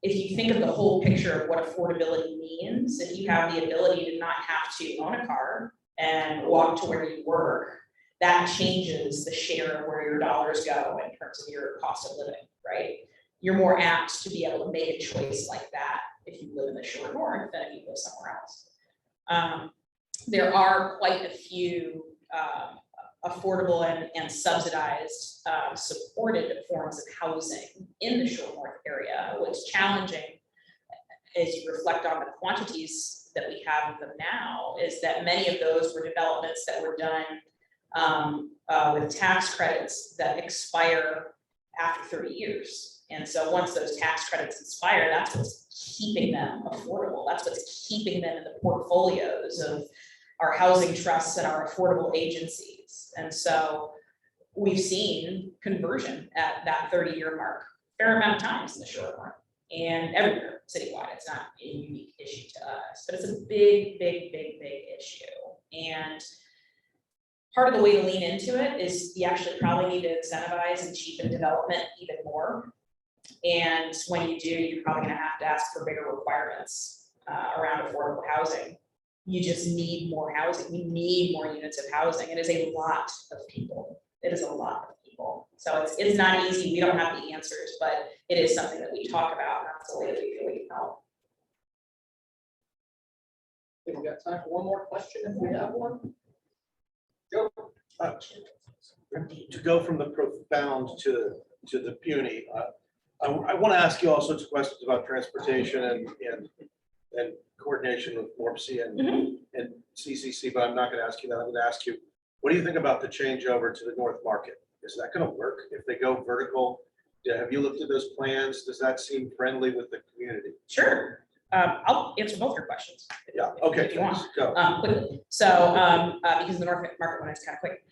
O: if you think of the whole picture of what affordability means, if you have the ability to not have to own a car and walk to where you work, that changes the share of where your dollars go in terms of your cost of living, right? You're more apt to be able to make a choice like that if you live in the short north than if you live somewhere else. There are quite a few affordable and subsidized supported forms of housing in the short north area. What's challenging as you reflect on the quantities that we have of them now is that many of those were developments that were done with tax credits that expire after 30 years. And so once those tax credits expire, that's what's keeping them affordable. That's what's keeping them in the portfolios of our housing trusts and our affordable agencies. And so we've seen conversion at that 30-year mark a fair amount of times in the short run and everywhere citywide. It's not a unique issue to us, but it's a big, big, big, big issue. And part of the way to lean into it is you actually probably need to incentivize and cheapen development even more. And when you do, you're probably going to have to ask for bigger requirements around affordable housing. You just need more housing. We need more units of housing. It is a lot of people. It is a lot of people. So it's not easy. We don't have the answers, but it is something that we talk about. And that's the way that we feel we can help.
E: I think we got time for one more question if we have one. Go.
P: To go from the profound to the puny, I want to ask you all sorts of questions about transportation and coordination with MORPC and CCC, but I'm not going to ask you that. I'm going to ask you, what do you think about the changeover to the North Market? Is that going to work if they go vertical? Have you looked at those plans? Does that seem friendly with the community?
O: Sure. I'll answer both your questions.
P: Yeah. Okay.
O: If you want.
P: Go.
O: Quickly. So because the North Market one is kind of quick.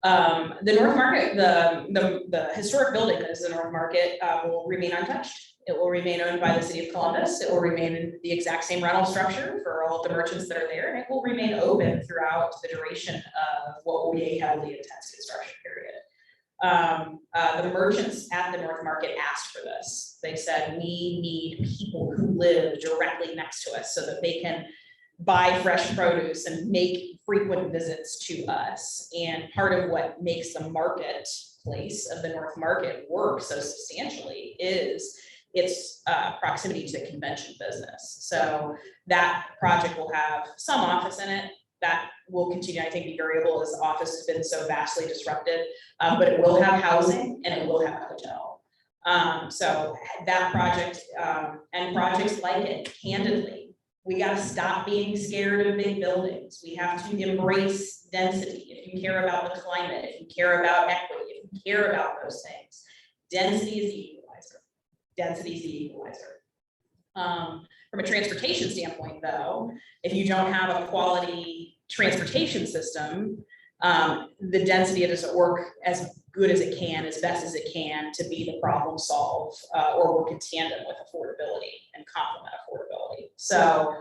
O: The North Market, the historic building that is the North Market will remain untouched. It will remain owned by the city of Columbus. It will remain in the exact same rental structure for all of the merchants that are there, and it will remain open throughout the duration of what will be a heavily intense construction period. The merchants at the North Market asked for this. They said, we need people who live directly next to us so that they can buy fresh produce and make frequent visits to us. And part of what makes the marketplace of the North Market work so substantially is its proximity to the convention business. So that project will have some office in it. That will continue, I think, be variable as the office has been so vastly disrupted, but it will have housing and it will have a hotel. So that project and projects like it, candidly, we got to stop being scared of big buildings. We have to embrace density. If you care about the climate, if you care about equity, if you care about those things, density is the equalizer. Density is the equalizer. From a transportation standpoint, though, if you don't have a quality transportation system, the density doesn't work as good as it can, as best as it can to be the problem solve or work in tandem with affordability and complement affordability. So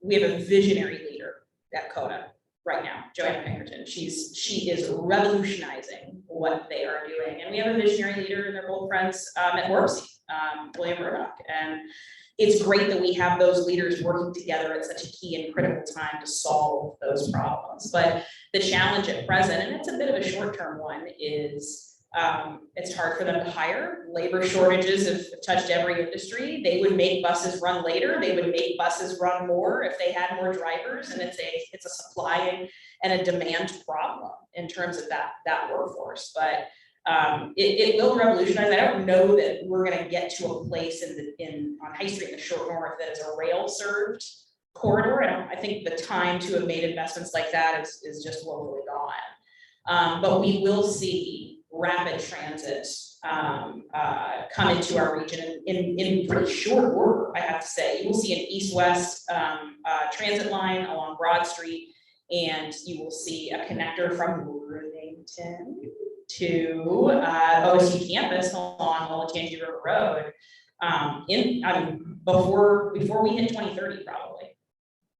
O: we have a visionary leader at CODA right now, Joanna Pinkerton. She is revolutionizing what they are doing. And we have a visionary leader, and they're both friends at Morpsey, William Murdoch. And it's great that we have those leaders working together at such a key and critical time to solve those problems. But the challenge at present, and it's a bit of a short-term one, is it's hard for them to hire. Labor shortages have touched every industry. They would make buses run later. They would make buses run more if they had more drivers. And it's a supply and a demand problem in terms of that workforce. But it will revolutionize. I don't know that we're going to get to a place on High Street in the short north that is a rail served corridor. I think the time to have made investments like that is just woefully gone. But we will see rapid transit come into our region in pretty short order, I have to say. You will see an east-west transit line along Broad Street, and you will see a connector from Worthington to OSU campus along Olentangy River Road before we hit 2030 probably.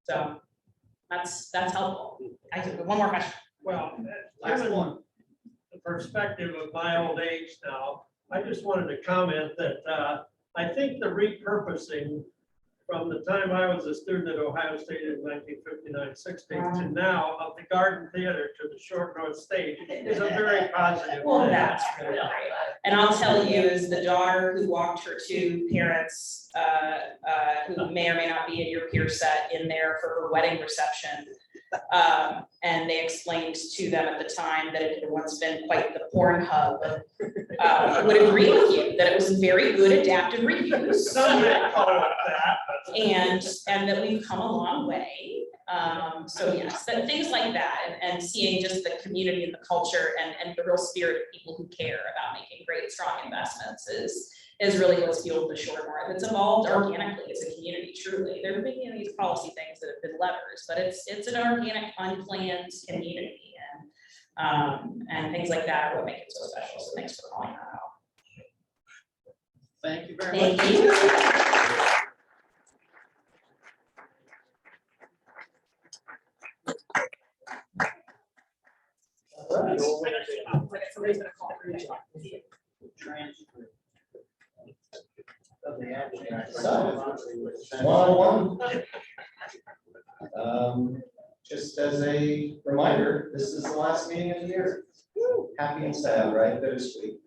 O: So that's helpful. One more question.
E: Well, given the perspective of my old age now, I just wanted to comment that I think the repurposing from the time I was a student at Ohio State in 1959-60 to now of the Garden Theater to the Short North Stage is a very positive
O: Well,
E: thing.
O: that's really great. And I'll tell you, as the daughter who walked her two parents who may or may not be in your peer set in there for her wedding reception, and they explained to them at the time that it had once been quite the porn hub, would agree with you that it was very good adaptive reuse.
E: Some may call it that.
O: And that we've come a long way. So yes, that things like that and seeing just the community and the culture and the real spirit of people who care about making great, strong investments is really what's fueled the Short North. It's evolved organically as a community, truly. There have been these policy things that have been levers, but it's an organic, unplanned community, and things like that are what make it so special. So thanks for calling that out.
A: Thank you very much.
O: Thank you.
A: So, one-on-one. Just as a reminder, this is the last meeting of the year. Happy and sad, right? Bittersweet.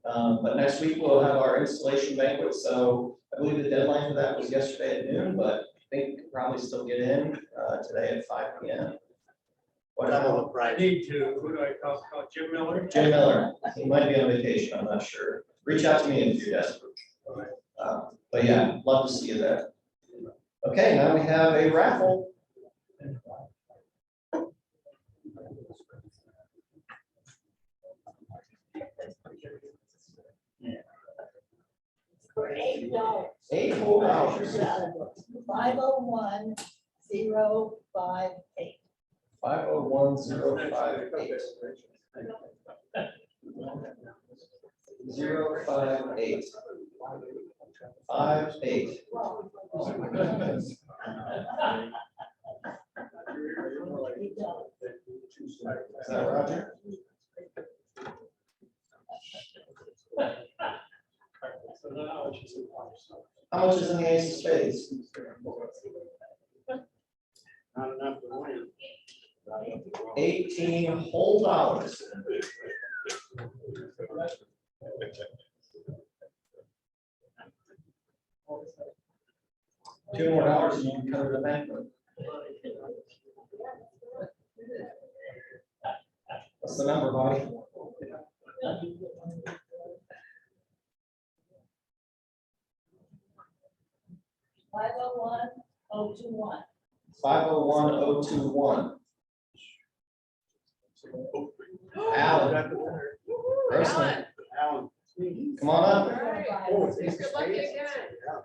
A: But next week we'll have our installation banquet. So I believe the deadline for that was yesterday at noon, but I think you can probably still get in today at 5 p.m.
E: Whatever. I need to, who do I call Jim Miller?
A: Jim Miller, he might be on vacation, I'm not sure. Reach out to me if you're desperate. But yeah, love to see you there. Okay, now we have a raffle.
Q: For $8.
A: $8.
Q: 501058.
A: 501058. 058. 58. Is that Roger? How much is in the ace of spades?
C: Not enough to win.
A: 18 whole dollars. $2 more and you can cover the banquet. What's the number, Bobby?
Q: 501-021.
A: 501-021. Alan. Grossman.
P: Alan.
A: Come on up.
F: Good luck again.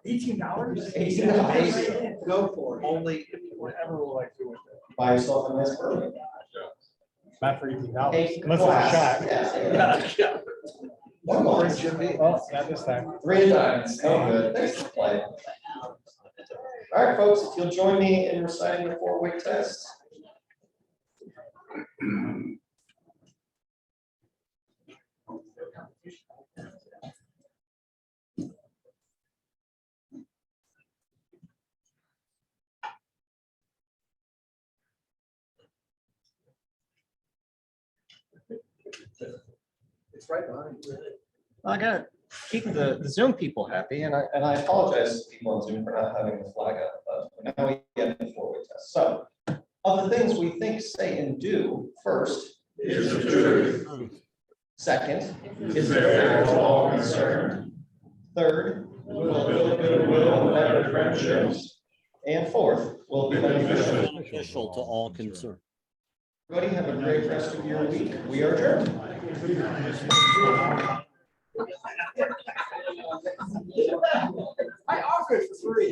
H: $18?
A: $18.
P: Go for it. Only if you whatever will like to.
A: Buy yourself a nice bourbon.
G: Not for $18.
A: Take
G: Unless it's a
A: glass.
G: shot.
A: Yeah.
P: Yeah.
A: One glass.
G: Well, not this time.
A: 3 diamonds. Oh, good. Thanks for playing. All right, folks, if you'll join me in reciting the 4-weight test.
P: It's right behind you.
A: I got to keep the Zoom people happy, and I apologize to people on Zoom for not having the flag up, but now we get the 4-weight test. So, of the things we think, say, and do, first is the truth. Second is fair to all concerned. Third, will build goodwill and better friendships. And fourth, will be beneficial
K: To all concerned.
A: Everybody have a great rest of your week. We are adjourned.
H: I offered for free.